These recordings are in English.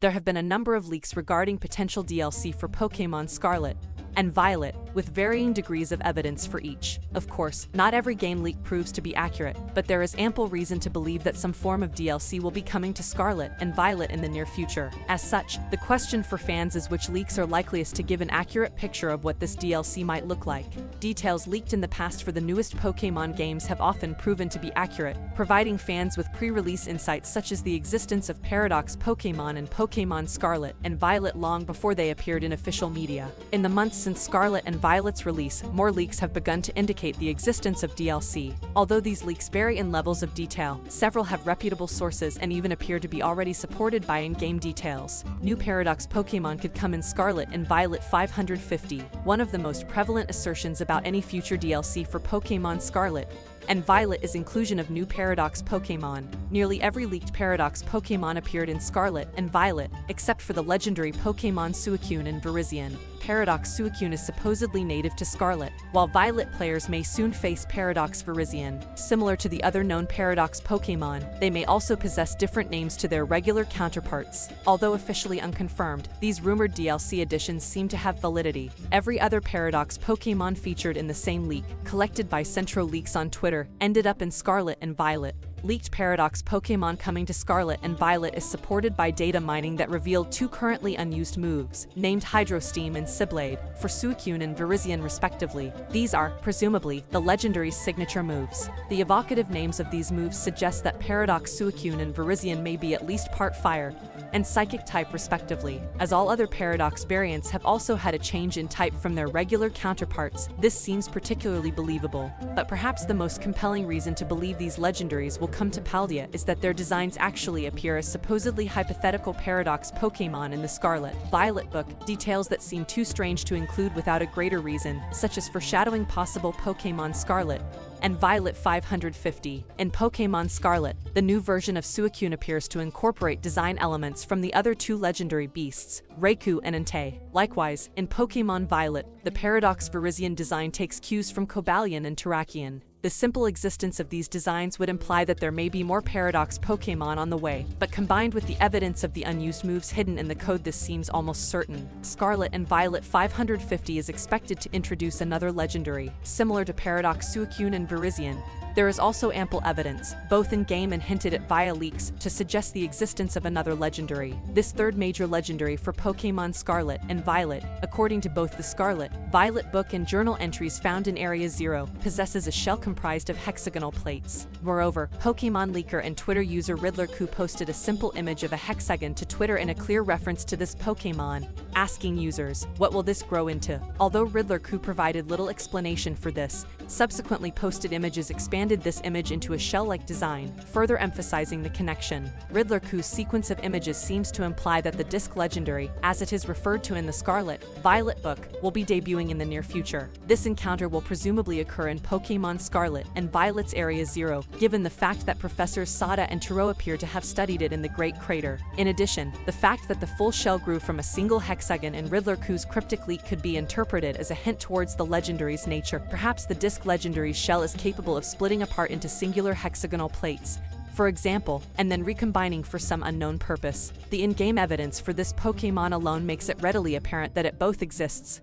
There have been a number of leaks regarding potential DLC for Pokémon Scarlet and Violet, with varying degrees of evidence for each. Of course, not every game leak proves to be accurate, but there is ample reason to believe that some form of DLC will be coming to Scarlet and Violet in the near future. As such, the question for fans is which leaks are likeliest to give an accurate picture of what this DLC might look like. Details leaked in the past for the newest Pokémon games have often proven to be accurate, providing fans with pre-release insights such as the existence of Paradox Pokémon and Pokémon Scarlet and Violet long before they appeared in official media. In the months since Scarlet and Violet's release, more leaks have begun to indicate the existence of DLC. Although these leaks vary in levels of detail, several have reputable sources and even appear to be already supported by in-game details. New Paradox Pokémon could come in Scarlet and Violet 550. One of the most prevalent assertions about any future DLC for Pokémon Scarlet and Violet is inclusion of new Paradox Pokémon. Nearly every leaked Paradox Pokémon appeared in Scarlet and Violet, except for the legendary Pokémon Suicune and Virizion. Paradox Suicune is supposedly native to Scarlet, while Violet players may soon face Paradox Virizion. Similar to the other known Paradox Pokémon, they may also possess different names to their regular counterparts. Although officially unconfirmed, these rumored DLC additions seem to have validity. Every other Paradox Pokémon featured in the same leak, collected by Centro Leaks on Twitter, ended up in Scarlet and Violet. Leaked Paradox Pokémon coming to Scarlet and Violet is supported by data mining that revealed two currently unused moves, named Hydrosteam and Siblade, for Suicune and Virizion respectively. These are, presumably, the legendary's signature moves. The evocative names of these moves suggest that Paradox Suicune and Virizion may be at least part fire and psychic type respectively. As all other Paradox variants have also had a change in type from their regular counterparts, this seems particularly believable. But perhaps the most compelling reason to believe these legendaries will come to Paldea is that their designs actually appear as supposedly hypothetical Paradox Pokémon in the Scarlet Violet book, details that seem too strange to include without a greater reason, such as foreshadowing possible Pokémon Scarlet and Violet 550. In Pokémon Scarlet, the new version of Suicune appears to incorporate design elements from the other two legendary beasts, Raikou and Entei. Likewise, in Pokémon Violet, the Paradox Virizion design takes cues from Cobalion and Terrakion. The simple existence of these designs would imply that there may be more Paradox Pokémon on the way, but combined with the evidence of the unused moves hidden in the code, this seems almost certain. Scarlet and Violet 550 is expected to introduce another legendary, similar to Paradox Suicune and Virizion. There is also ample evidence, both in-game and hinted at via leaks, to suggest the existence of another legendary. This third major legendary for Pokémon Scarlet and Violet, according to both the Scarlet Violet book and journal entries found in Area 0, possesses a shell comprised of hexagonal plates. Moreover, Pokémon leaker and Twitter user RiddlerQ posted a simple image of a hexagon to Twitter in a clear reference to this Pokémon, asking users, "What will this grow into?" Although RiddlerQ provided little explanation for this, subsequently posted images expanded this image into a shell-like design, further emphasizing the connection. RiddlerQ's sequence of images seems to imply that the disc legendary, as it is referred to in the Scarlet Violet book, will be debuting in the near future. This encounter will presumably occur in Pokémon Scarlet and Violet's Area 0, given the fact that Professors Sada and Taro appear to have studied it in the Great Crater. In addition, the fact that the full shell grew from a single hexagon in RiddlerQ's cryptic leak could be interpreted as a hint towards the legendary's nature. Perhaps the disc legendary's shell is capable of splitting apart into singular hexagonal plates, for example, and then recombining for some unknown purpose. The in-game evidence for this Pokémon alone makes it readily apparent that it both exists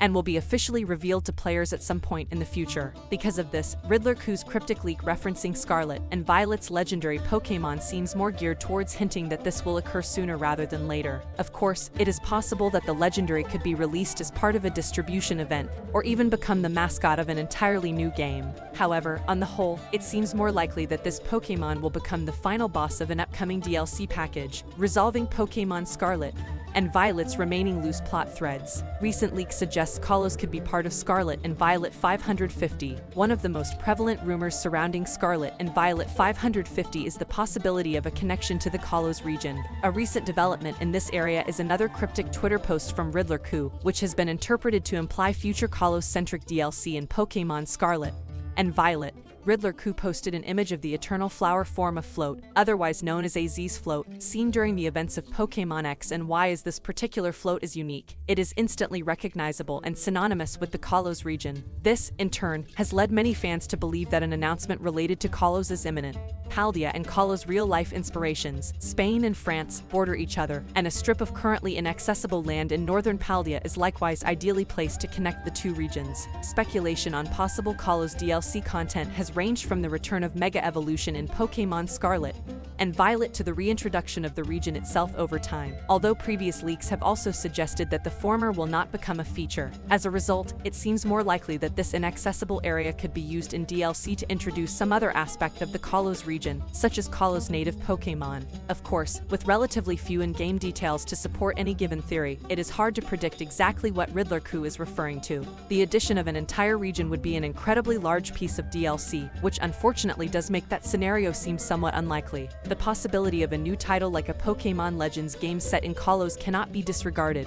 and will be officially revealed to players at some point in the future. Because of this, RiddlerQ's cryptic leak referencing Scarlet and Violet's legendary Pokémon seems more geared towards hinting that this will occur sooner rather than later. Of course, it is possible that the legendary could be released as part of a distribution event, or even become the mascot of an entirely new game. However, on the whole, it seems more likely that this Pokémon will become the final boss of an upcoming DLC package, resolving Pokémon Scarlet and Violet's remaining loose plot threads. Recent leaks suggest Kalos could be part of Scarlet and Violet 550. One of the most prevalent rumors surrounding Scarlet and Violet 550 is the possibility of a connection to the Kalos region. A recent development in this area is another cryptic Twitter post from RiddlerQ, which has been interpreted to imply future Kalos-centric DLC in Pokémon Scarlet and Violet. Riddler-Ku posted an image of the eternal flower form of Float, otherwise known as AZ's Float, seen during the events of Pokémon X and Y. As this particular float is unique, it is instantly recognizable and synonymous with the Kalos region. This, in turn, has led many fans to believe that an announcement related to Kalos is imminent. Paldea and Kalos' real-life inspirations, Spain and France, border each other, and a strip of currently inaccessible land in northern Paldea is likewise ideally placed to connect the two regions. Speculation on possible Kalos DLC content has ranged from the return of Mega Evolution in Pokémon Scarlet and Violet to the reintroduction of the region itself over time, although previous leaks have also suggested that the former will not become a feature. As a result, it seems more likely that this inaccessible area could be used in DLC to introduce some other aspect of the Kalos region, such as Kalos' native Pokémon. Of course, with relatively few in-game details to support any given theory, it is hard to predict exactly what Riddler-Ku is referring to. The addition of an entire region would be an incredibly large piece of DLC, which unfortunately does make that scenario seem somewhat unlikely. The possibility of a new title like a Pokémon Legends game set in Kalos cannot be disregarded,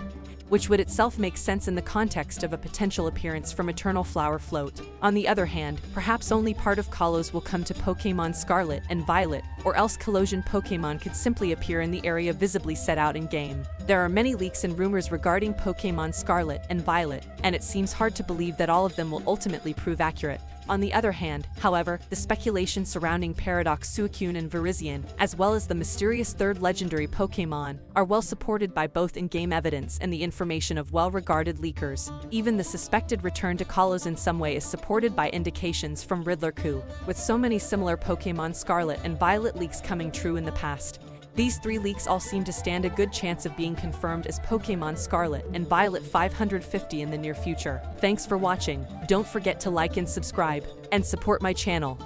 which would itself make sense in the context of a potential appearance from Eternal Flower Float. On the other hand, perhaps only part of Kalos will come to Pokémon Scarlet and Violet, or else Kalosian Pokémon could simply appear in the area visibly set out in-game. There are many leaks and rumors regarding Pokémon Scarlet and Violet, and it seems hard to believe that all of them will ultimately prove accurate. On the other hand, however, the speculation surrounding Paradox Suicune and Virizion, as well as the mysterious third legendary Pokémon, are well supported by both in-game evidence and the information of well-regarded leakers. Even the suspected return to Kalos in some way is supported by indications from Riddler-Ku, with so many similar Pokémon Scarlet and Violet leaks coming true in the past. These three leaks all seem to stand a good chance of being confirmed as Pokémon Scarlet and Violet 550 in the near future. Thanks for watching. Don't forget to like and subscribe, and support my channel.